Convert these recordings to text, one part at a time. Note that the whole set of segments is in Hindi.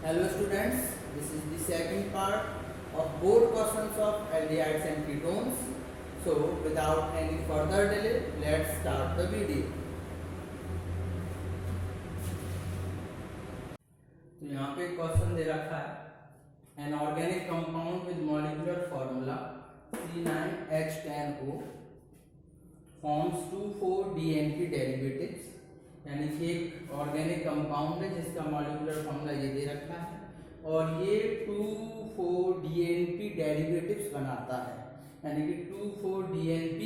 Hello students, this is the second part of board questions of aldehydes and ketones. So without any further delay, let's start the video. तो यहाँ पे क्वेश्चन दे रखा है an organic compound with molecular formula C9H10O forms 2,4-DNP derivatives, यानी कि एक ऑर्गेनिक कंपाउंड है जिसका मॉलिक्यूलर फॉर्मूला ये दे रखा है और ये 2,4-DNP डेरिवेटिव्स बनाता है, यानी कि 2,4-DNP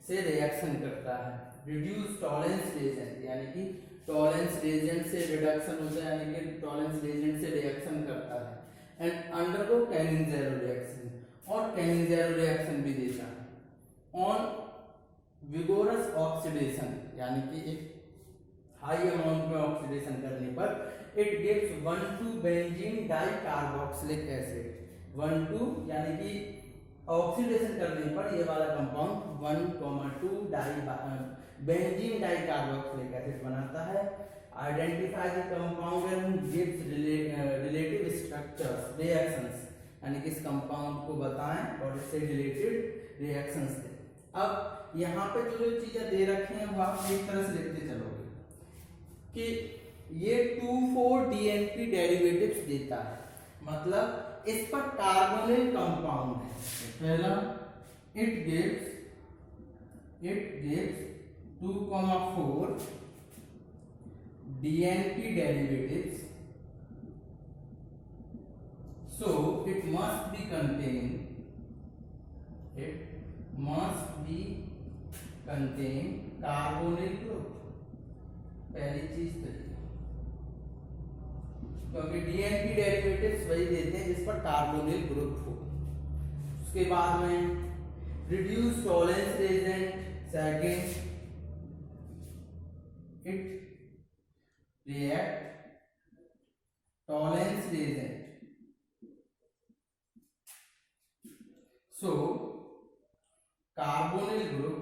से रिएक्शन करता है। रिड्यूस टॉलरेंस रिएजेंट, यानी कि टॉलरेंस रिएजेंट से रिडक्शन होता है, यानी कि टॉलरेंस रिएजेंट से रिएक्शन करता है। एंड अंडरगो कैनिन-ज़ेरो रिएक्शन, और कैनिन-ज़ेरो रिएक्शन भी देता है। ऑन विगोरस ऑक्सीडेशन, यानी कि एक हाई अमाउंट में ऑक्सीडेशन करने पर it gives one two benzene dicarboxylic acid. 1,2 यानी कि ऑक्सीडेशन करने पर ये वाला कंपाउंड 1,2 बेंजीन डाइकार्बोक्सिलिक एसिड बनाता है। Identify the compound and gives relative structures reactions, यानी कि इस कंपाउंड को बताएं और इससे रिलेटेड रिएक्शंस दें। अब यहाँ पे जो चीजें दे रखी हैं वो आप एक तरह से लिखते चलोगे कि ये 2,4-DNP डेरिवेटिव्स देता है, मतलब इस पर कार्बोनिल कंपाउंड है। पहला it gives 2,4-DNP derivatives, so it must be contain carbonyl group। पहली चीज तो क्योंकि डीएनपी डेरिवेटिव्स वही देते हैं जिस पर कार्बोनिल ग्रुप हो। उसके बाद में reduce tolerance reagent, second it react tolerance reagent, so carbonyl group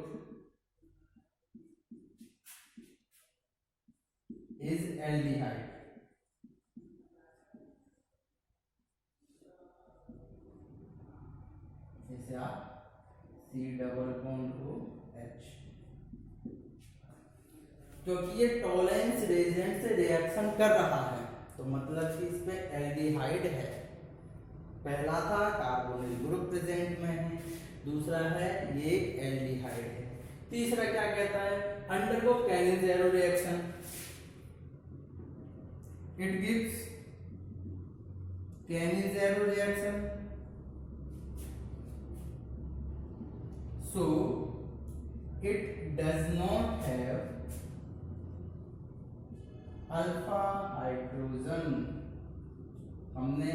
is aldehyde। जैसे आप C≡OH, क्योंकि ये टॉलरेंस रिएजेंट से रिएक्शन कर रहा है तो मतलब कि इस पे एल्डिहाइड है। पहला था कार्बोनिल ग्रुप प्रेजेंट में है, दूसरा है ये एल्डिहाइड है। तीसरा क्या कहता है, undergo Cannizzaro reaction, it gives Cannizzaro reaction, so it does not have alpha hydrogen. हमने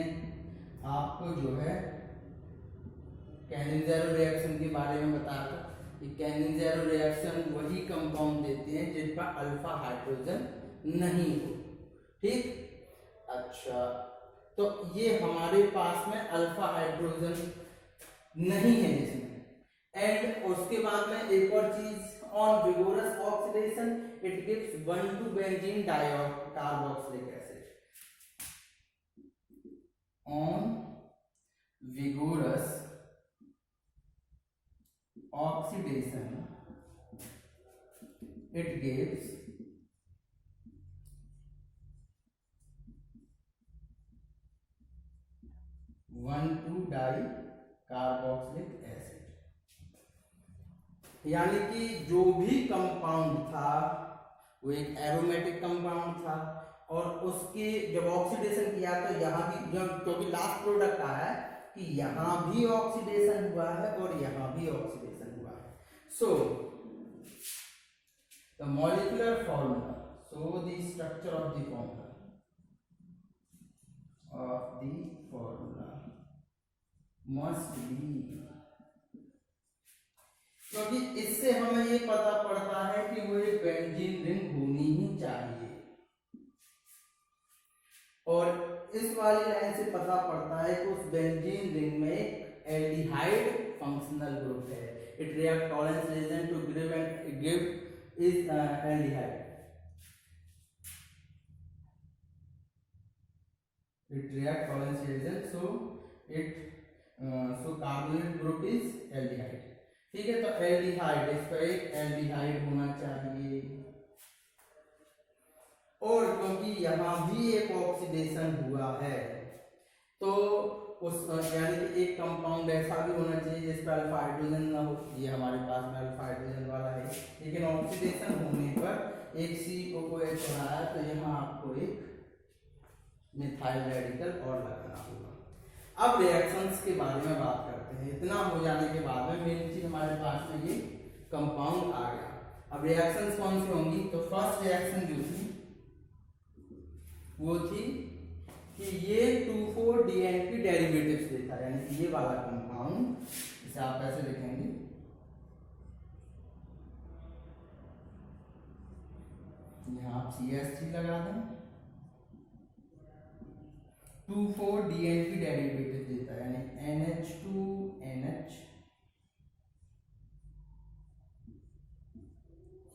आपको जो है कैनिन-ज़ेरो रिएक्शन के बारे में बताया था कि कैनिन-ज़ेरो रिएक्शन वही कंपाउंड देते हैं जिन पर अल्फा हाइड्रोजन नहीं हो। ठीक, अच्छा, तो ये हमारे पास में अल्फा हाइड्रोजन नहीं है इसमें। एंड उसके बाद में एक और चीज, on vigorous oxidation it gives one two benzene dicarboxylic acid. On vigorous oxidation it gives one two dicarboxylic acid, यानी कि जो भी कंपाउंड था वो एक एरोमेटिक कंपाउंड था और उसके जब ऑक्सीडेशन किया तो यहाँ भी, जब क्योंकि लास्ट प्रोडक्ट आया है कि यहाँ भी ऑक्सीडेशन हुआ है और यहाँ भी ऑक्सीडेशन हुआ है। So the molecular formula, so the structure of the formula must be, क्योंकि इससे हमें ये पता पड़ता है कि वो एक बेंजीन रिंग होनी ही चाहिए, और इस वाली लाइन से पता पड़ता है कि उस बेंजीन रिंग में एल्डिहाइड फंक्शनल ग्रुप है। It react tolerance reagent to give is aldehyde. it react tolerance reagent, so carbonate group is aldehyde. ठीक है, तो एल्डिहाइड, इस पर एक एल्डिहाइड होना चाहिए। और क्योंकि यहाँ भी एक ऑक्सीडेशन हुआ है तो उस यानी कि एक कंपाउंड ऐसा भी होना चाहिए जिस पर अल्फा हाइड्रोजन ना हो। ये हमारे पास में अल्फा हाइड्रोजन वाला है, लेकिन ऑक्सीडेशन होने पर एक COOH बना है, तो यहाँ आपको एक मिथाइल रेडिकल और लगाना होगा। अब रिएक्शंस के बारे में बात करते हैं। इतना हो जाने के बाद में मेन चीज हमारे पास में ये कंपाउंड आ गया। अब रिएक्शंस कौन सी होंगी, तो फर्स्ट रिएक्शन जो थी वो थी कि ये 2,4-DNP डेरिवेटिव्स देता है, यानी कि ये वाला कंपाउंड, इसे आप ऐसे लिखेंगे, यहाँ आप CH3 लगा दें, 2,4-DNP डेरिवेटिव देता है, यानी NH2NH,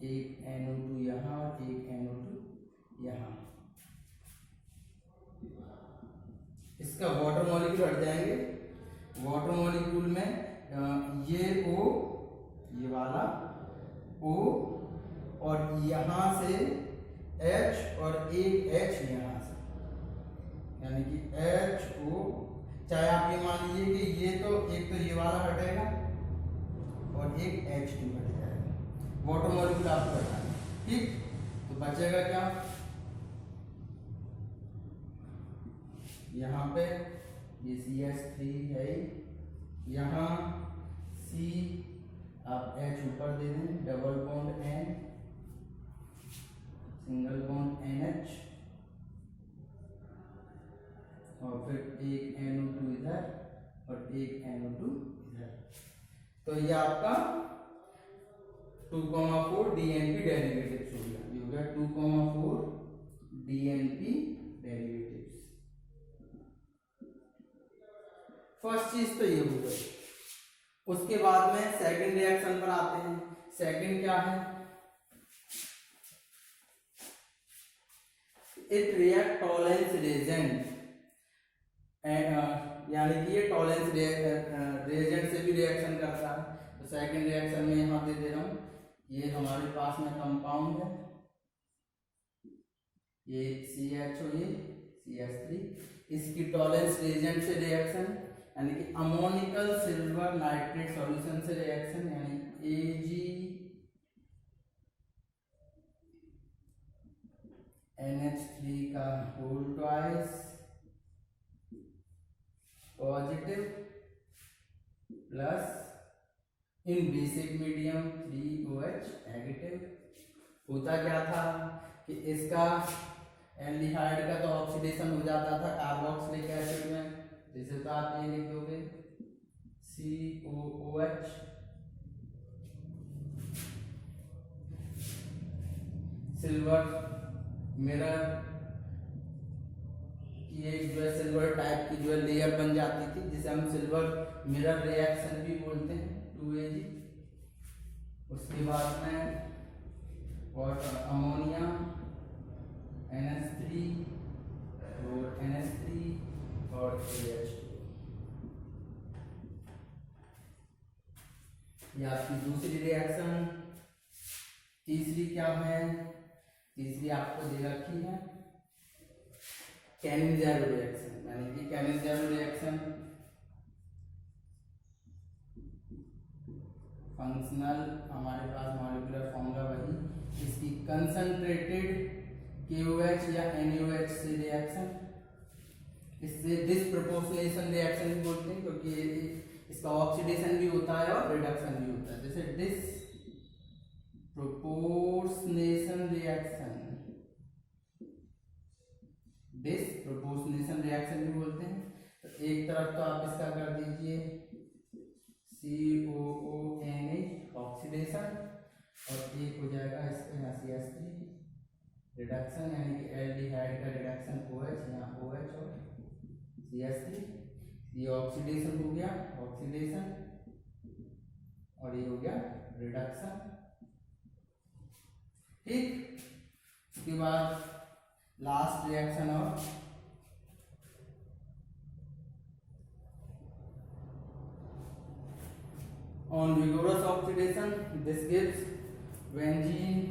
एक NO2 यहाँ और एक NO2 यहाँ। इसका वाटर मॉलिक्यूल हट जाएंगे, वाटर मॉलिक्यूल में ये O, ये वाला O, और यहाँ से H और एक H यहाँ से, यानी कि HO। चाहे आप ये मान लीजिए कि ये तो एक तो ये वाला हटेगा और एक H2 हट जाएगा, वाटर मॉलिक्यूल आपको हटाना। ठीक, तो बचेगा क्या, यहाँ पे ये CH3 है, यहाँ C, आप H ऊपर दे दें, double bond N, single bond NH, और फिर एक NO2 इधर और एक NO2 इधर। तो ये आपका 2,4-DNP डेरिवेटिव्स हो गया। ये हो गया 2,4-DNP डेरिवेटिव्स। फर्स्ट चीज तो ये हो गई। उसके बाद में सेकंड रिएक्शन पर आते हैं। सेकंड क्या है, इट रिएक्ट टॉलेंस रिएजेंट, यानी कि ये टॉलेंस रिएजेंट से भी रिएक्शन करता है। तो सेकंड रिएक्शन में यहाँ दे रहा हूँ, ये हमारे पास में कंपाउंड है, ये CHO, ये CH3, इसकी टॉलेंस रिएजेंट से रिएक्शन, यानी कि अमोनिकल सिल्वर नाइट्रेट सॉल्यूशन से रिएक्शन, यानी AgNH3 का होल ट्वाइस पॉजिटिव प्लस इन बेसिक मीडियम 3OH नेगेटिव। होता क्या था कि इसका एल्डिहाइड का तो ऑक्सीडेशन हो जाता था कार्बोक्सिलिक एसिड में, जैसे तो आप ये लिख दोगे COOH, सिल्वर मिरर की एक जो है सिल्वर टाइप की जो है लेयर बन जाती थी, जिसे हम सिल्वर मिरर रिएक्शन भी बोलते हैं, 2Ag। उसके बाद में वाटर अमोनिया NH3 और NH3 और AH2। ये आपकी दूसरी रिएक्शन। तीसरी क्या है, तीसरी आपको दे रखी है कैनिज़ेरो रिएक्शन, यानी कि कैनिज़ेरो रिएक्शन फंक्शनल, हमारे पास मॉलिक्यूलर फॉर्मूला वही, इसकी कंसंट्रेटेड KOH या NaOH से रिएक्शन, इससे डिसप्रोपोर्शनेशन रिएक्शन भी बोलते हैं, क्योंकि इसका ऑक्सीडेशन भी होता है और रिडक्शन भी होता है। जैसे डिसप्रोपोर्शनेशन रिएक्शन भी बोलते हैं। तो एक तरफ तो आप इसका कर दीजिए COONH ऑक्सीडेशन, और एक हो जाएगा इसका यहाँ CH3 रिडक्शन, यानी कि एल्डिहाइड का रिडक्शन OH, यहाँ OH और CH3, ये ऑक्सीडेशन हो गया, ऑक्सीडेशन, और ये हो गया रिडक्शन। ठीक, उसके बाद लास्ट रिएक्शन और on vigorous oxidation this gives benzene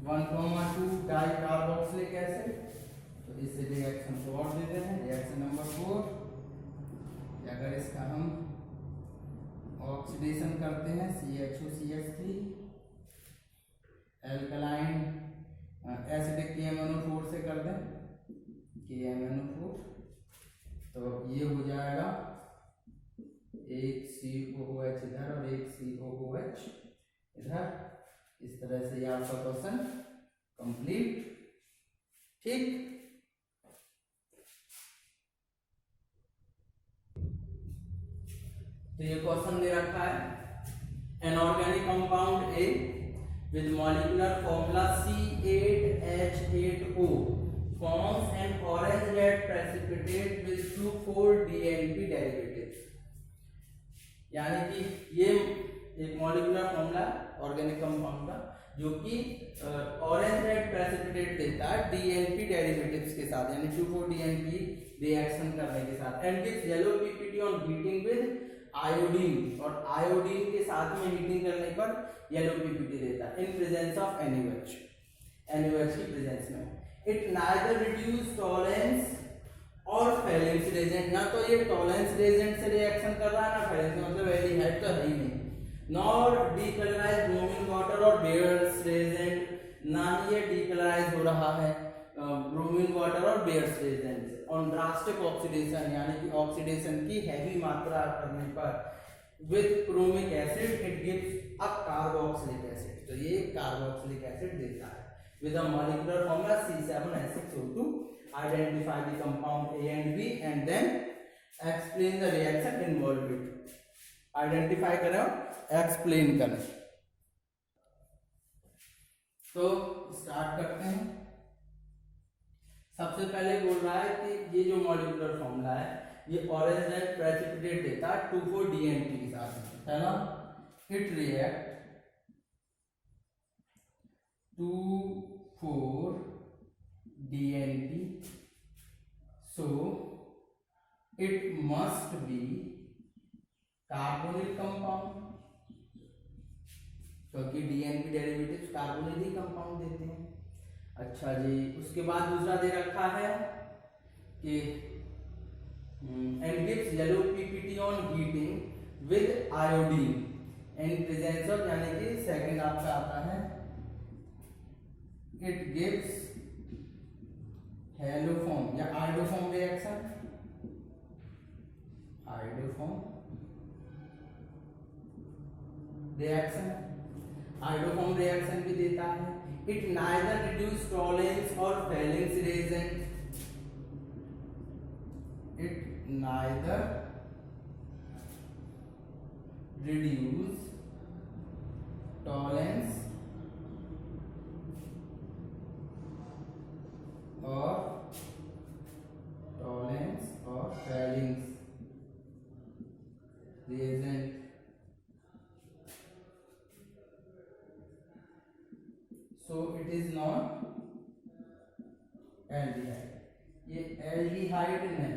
1,2 dicarboxylic acid। तो इस रिएक्शन को और देते हैं, रिएक्शन नंबर 4। अगर इसका हम ऑक्सीडेशन करते हैं CHO CH3 alkaline acidic KMnO4 से कर दें KMnO4, तो ये हो जाएगा एक COOH इधर और एक COOH इधर। इस तरह से ये आपका क्वेश्चन कंप्लीट। ठीक, तो ये क्वेश्चन दे रखा है an organic compound A with molecular formula C8H8O forms an orange red precipitate with 2,4-DNP derivatives। यानी कि ये एक मॉलिक्यूलर फॉर्मूला ऑर्गेनिक कंपाउंड का जो कि ऑरेंज रेड प्रेसिपिटेट देता है DNP डेरिवेटिव्स के साथ, यानी 2,4-DNP रिएक्शन करने के साथ, and gives yellow PPT on heating with iodine, और आयोडीन के साथ में हीटिंग करने पर येलो PPT देता है in presence of NaOH, NaOH की प्रेजेंस में। इट नाइदर रिड्यूस टॉलेंस और फैलेंस रेजेंट, ना तो ये टॉलेंस रेजेंट से रिएक्शन कर रहा है ना फैलेंस, मतलब एल्डिहाइड तो है ही नहीं, नॉर डीकलराइज ब्रोमीन वाटर और बेयर्स रेजेंट, ना ही ये डीकलराइज हो रहा है ब्रोमीन वाटर और बेयर्स रेजेंट से। ऑन ड्रास्टिक ऑक्सीडेशन, यानी कि ऑक्सीडेशन की हैवी मात्रा करने पर with chromic acid it gives a carboxylic acid, तो ये कार्बोक्सिलिक एसिड देता है with a molecular formula C7H6O2। Identify the compound A and B and then explain the reaction involved it। Identify करें और explain करें। तो स्टार्ट करते हैं। सबसे पहले बोल रहा है कि ये जो मॉलिक्यूलर फॉर्मूला है ये ऑरेंज रेड प्रेसिपिटेट देता है 2,4-DNP के साथ, है ना। It react 2,4-DNP, so it must be carbonyl compound, क्योंकि DNP डेरिवेटिव्स कार्बोनिल ही कंपाउंड देते हैं। अच्छा जी, उसके बाद दूसरा दे रखा है कि and gives yellow PPT on heating with iodine in presence of, यानी कि सेकंड आपका आता है it gives हैलोफॉर्म या iodoform reaction, iodoform reaction, iodoform reaction भी देता है। इट नाइदर रिड्यूस टॉलेंस और valence reagent, it neither reduce Tollens और टॉलेंस और valence reagent. So it is not aldehyde, ये एल्डिहाइड नहीं है।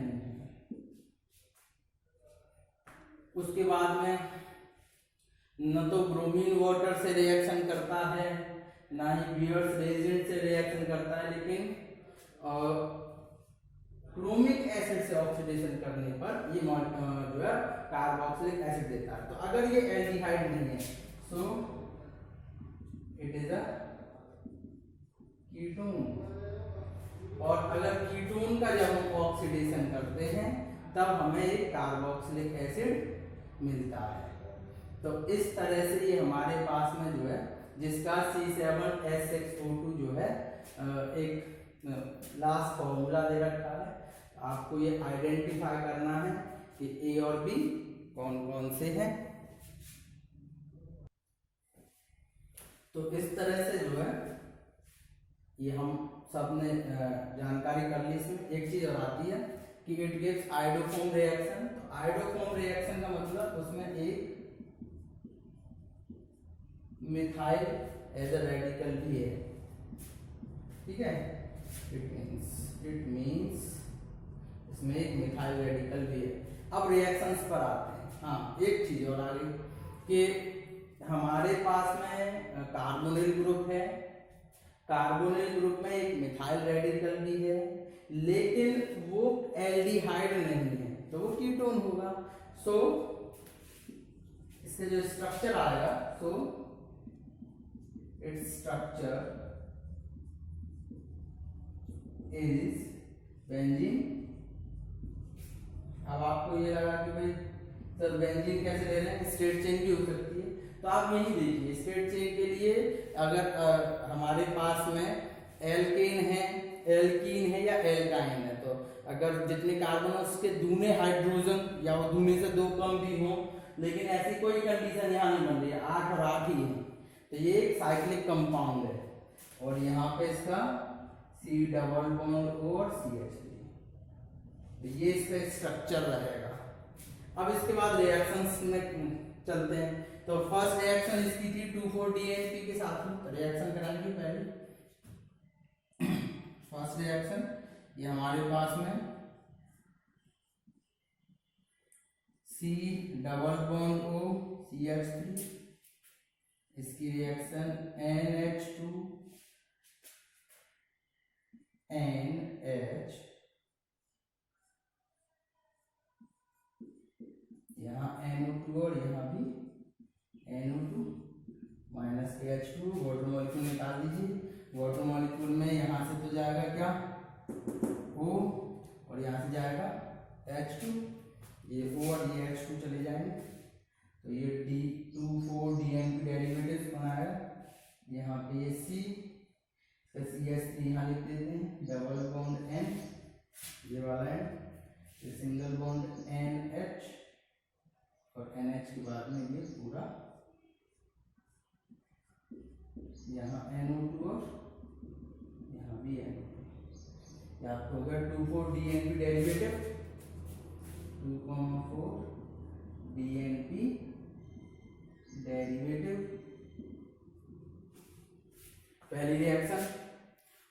उसके बाद में न तो ब्रोमीन वाटर से रिएक्शन करता है ना ही बियर्स रेजेंट से रिएक्शन करता है, लेकिन क्रोमिक एसिड से ऑक्सीडेशन करने पर ये जो है कार्बोक्सिलिक एसिड देता है। तो अगर ये एल्डिहाइड नहीं है so it is a ketone, और अगर कीटोन का जब हम ऑक्सीडेशन करते हैं तब हमें एक कार्बोक्सिलिक एसिड मिलता है। तो इस तरह से ये हमारे पास में जो है जिसका C7H6O2 जो है एक लास्ट फॉर्मूला दे रखा है, आपको ये आइडेंटिफाई करना है कि ए और बी कौन कौन से हैं। तो इस तरह से जो है ये हम सब ने जानकारी कर ली। इसमें एक चीज और आती है कि इट गिव्स आयोडोफॉर्म रिएक्शन। तो आयोडोफॉर्म रिएक्शन का मतलब उसमें एक मिथाइल एज अ रेडिकल भी है, ठीक है। इट मींस इसमें एक मिथाइल रेडिकल भी है। अब रिएक्शंस पर आते हैं। हाँ, एक चीज और आ गई कि हमारे पास में कार्बोनिल ग्रुप है, कार्बोनिल ग्रुप में एक मिथाइल रेडिकल भी है, लेकिन वो एल्डिहाइड नहीं है, तो वो कीटोन होगा। सो इसका जो स्ट्रक्चर आएगा, so its structure is benzene. अब आपको ये लगा कि भाई सर बेंजीन कैसे ले रहे हैं, स्ट्रेट चेन भी हो सकती है, तो आप यही देखिए स्ट्रेट चेन के लिए अगर हमारे पास में एल्केन है या एल्काइन है, तो अगर जितने कार्बन है उसके दूने हाइड्रोजन या वो दूने से 2 कम भी हो, लेकिन ऐसी कोई कंडीशन यहाँ नहीं बन रही है, 8 और 8 ही है, तो ये एक साइक्लिक कंपाउंड है। और यहाँ पे इसका C डबल बॉन्ड और CH3, तो ये इसका स्ट्रक्चर रहेगा। अब इसके बाद रिएक्शंस में चलते हैं। तो फर्स्ट रिएक्शन इसकी थी 2,4-DNP के साथ में, रिएक्शन कराएंगे पहले। फर्स्ट रिएक्शन ये हमारे पास में C double bond O CH3, इसकी रिएक्शन NH2 NH, यहाँ NO2 और यहाँ भी NO2 minus H2, water molecule निकाल दीजिए। वाटर मॉलिक्यूल में यहाँ से तो जाएगा क्या O और यहाँ से जाएगा H2, ये O और ये H2 चले जाएंगे, तो ये 2,4-DNP डेरिवेटिव्स बनाएगा। यहाँ पे ये C, CH3 यहाँ लिख देते हैं, डबल बॉन्ड N ये वाला है, ये सिंगल बॉन्ड NH और NH के बाद में ये पूरा यहाँ NO2 और यहाँ भी NO2, यहाँ हो गया 2,4-DNP डेरिवेटिव, 2,4-DNP डेरिवेटिव पहली रिएक्शन।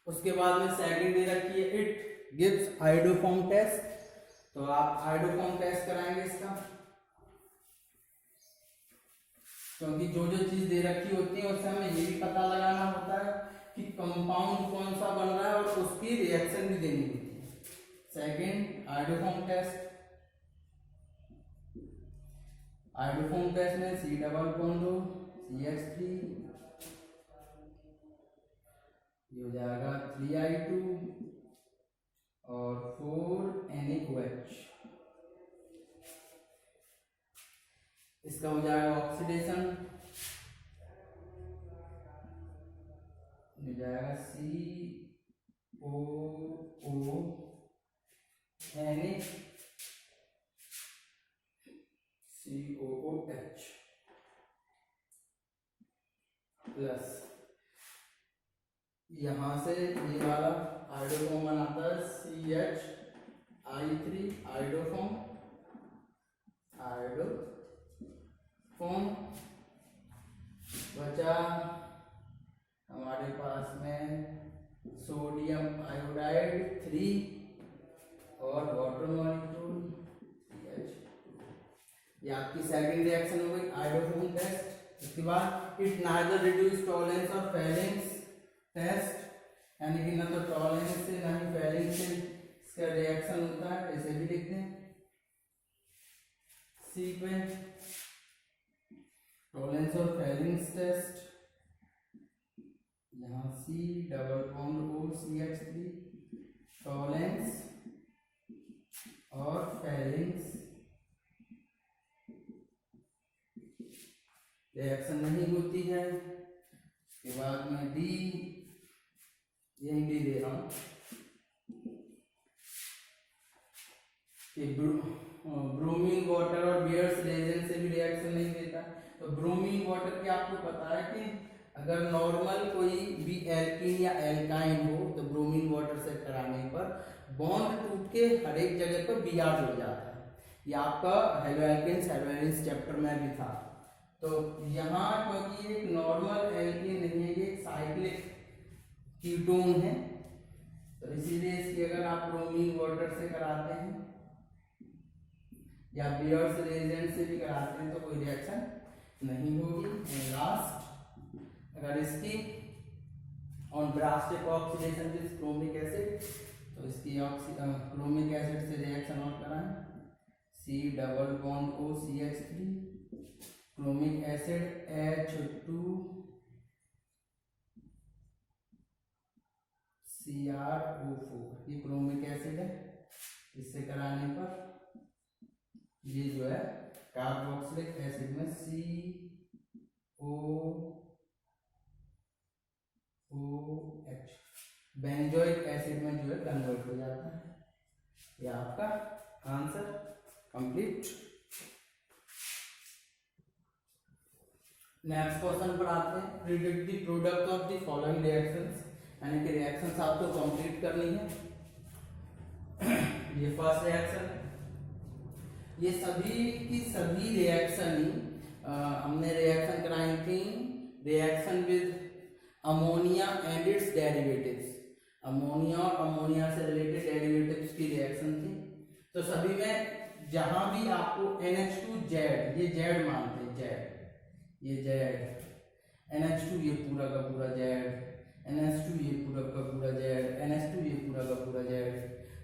उसके बाद में सेकंड दे रखी है, इट गिव्स आइडोफॉर्म टेस्ट, तो आप आइडोफॉर्म टेस्ट कराएंगे इसका, क्योंकि जो जो चीज दे रखी होती है उससे हमें ये भी पता लगाना होता है कि कंपाउंड कौन सा बन रहा है और उसकी रिएक्शन भी देनी होती है। Second iodoform test, iodoform test में C double bond O CH3, ये हो जाएगा 3I2 और 4NaOH, इसका हो जाएगा ऑक्सीडेशन, हो जाएगा COOH प्लस यहाँ से ये वाला आइडोफॉर्म बनाता है CH आइडोफॉर्म बचा हमारे पास में सोडियम आयोडाइड 3 और वाटर मॉलिक्यूल CH, ये आपकी सेकंड रिएक्शन हो गई आइडोफॉर्म टेस्ट। इसके बाद इट नाइदर रिड्यूस टॉलरेंस और फेलिंग्स टेस्ट, यानी कि ना तो टॉलरेंस से ना ही फेलिंग से इसका रिएक्शन होता है, ऐसे भी लिखते हैं सी पे टॉलरेंस और फेलिंग्स टेस्ट, यहाँ C double bond O CH3, tolerance और फेलिंग्स रिएक्शन नहीं होती है। उसके बाद में D, यही D दे रहा हूँ कि ब्रोमीन वाटर और बियर्स रेजेंट से भी रिएक्शन नहीं देता। तो ब्रोमीन वाटर की आपको पता है कि अगर नॉर्मल कोई भी एल्कीन या एल्काइन हो तो ब्रोमीन वाटर से कराने पर बॉन्ड टूट के हर एक जगह पर Br जुड़ जाता है, ये आपका हेलोएल्केन्स चैप्टर में भी था। तो यहाँ क्योंकि ये एक नॉर्मल एल्कीन नहीं है, ये एक साइक्लिक कीटोन है, तो इसीलिए इसकी अगर आप ब्रोमीन वाटर से कराते हैं या बियर्स रेजेंट से भी कराते हैं तो कोई रिएक्शन नहीं होगी। एंड लास्ट, अगर इसकी on drastic oxidation with chromic acid, तो इसकी क्रोमिक एसिड से रिएक्शन और कराएं, C double bond O CH3, chromic acid H2 CrO4, ये क्रोमिक एसिड है। इससे कराने पर ये जो है कार्बोक्सिलिक एसिड में COOH बेंजोइक एसिड में जो है कन्वर्ट हो जाता है। ये आपका आंसर कंप्लीट। नेक्स्ट क्वेश्चन पर आते हैं। Predict the product of the following reactions, यानी कि रिएक्शंस आपको कंप्लीट करनी है। ये फर्स्ट रिएक्शन है। ये सभी की सभी रिएक्शन हमने रिएक्शन कराई थी, reaction with ammonia and it's derivatives, ammonia और अमोनिया से रिलेटेड डेरिवेटिव्स की रिएक्शन थी। तो सभी में जहां भी आपको NH2Z, ये Z मानते हैं, Z, ये Z, NH2 ये पूरा का पूरा Z, NH2 ये पूरा का पूरा Z, NH2 ये पूरा का पूरा Z।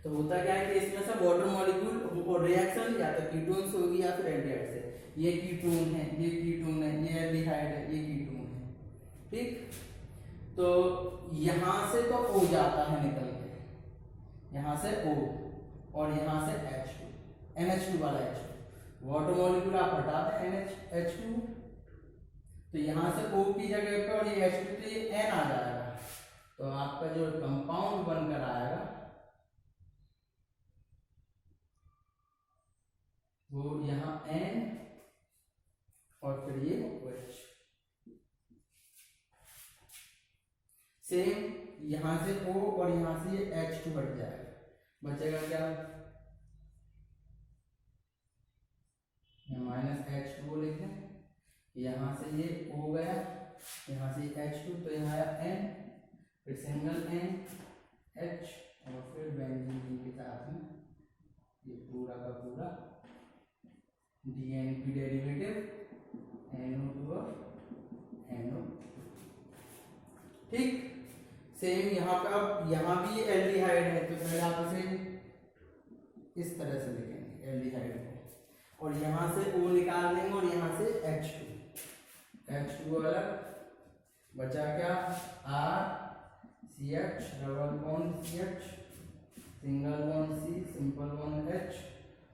तो होता क्या है कि इसमें से वाटर मॉलिक्यूल और रिएक्शन या तो कीटोन से होगी या फिर एल्डिहाइड से। ये कीटोन है, ये कीटोन है, ये एल्डिहाइड है, ये कीटोन है, ठीक। तो यहां से तो O जाता है निकल के, यहां से O और यहां से H2, NH2 वाला H2, वाटर मॉलिक्यूल आप हटा दें H2, तो यहां से O की जगह पे और ये H2 तो ये N आ जाएगा। तो आपका जो कंपाउंड बनकर आएगा वो यहाँ N और फिर ये OH। सेम यहां से O और यहां से ये H2 हट जाएगा, बचेगा क्या, -H2O लिख दें। यहाँ से ये O गया, यहाँ से H2, तो यहाँ आया N, फिर सिंगल N H और फिर बेंजीन के साथ में ये पूरा का पूरा DNP डेरिवेटिव NO2 और NO, ठीक। सेम यहाँ पे, अब यहाँ भी एल्डिहाइड है तो पहले आप इसे इस तरह से लिखेंगे एल्डिहाइड को, और यहाँ से O निकाल देंगे और यहाँ से H2 अलग, बचा क्या RCH double bond CH, single bond C, simple bond H,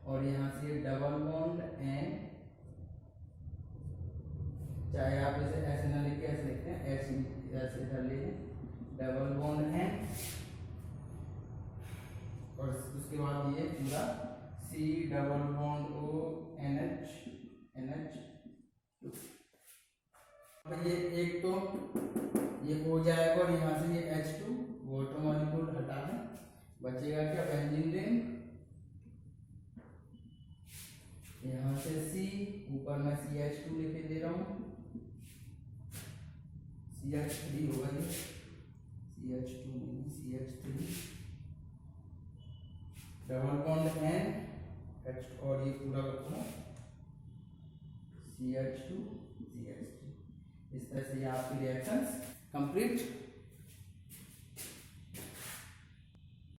और यहाँ से डबल बॉन्ड N, चाहे आप इसे ऐसे ना लिख के ऐसे लिखते हैं, ऐसे कर लीजिए, डबल बॉन्ड N, और उसके बाद ये पूरा C double bond O NH। ये एक तो ये हो जाएगा और यहाँ से ये H2 वाटर मॉलिक्यूल हटा दें, बचेगा क्या बेंजीन रिंग, यहाँ से C, ऊपर में CH2 लिखे दे रहा हूँ, CH3 होगा ये, CH2 नहीं CH3, double bond N H, और ये पूरा का पूरा CH2 CH3। इस तरह से ये आपकी रिएक्शंस कंप्लीट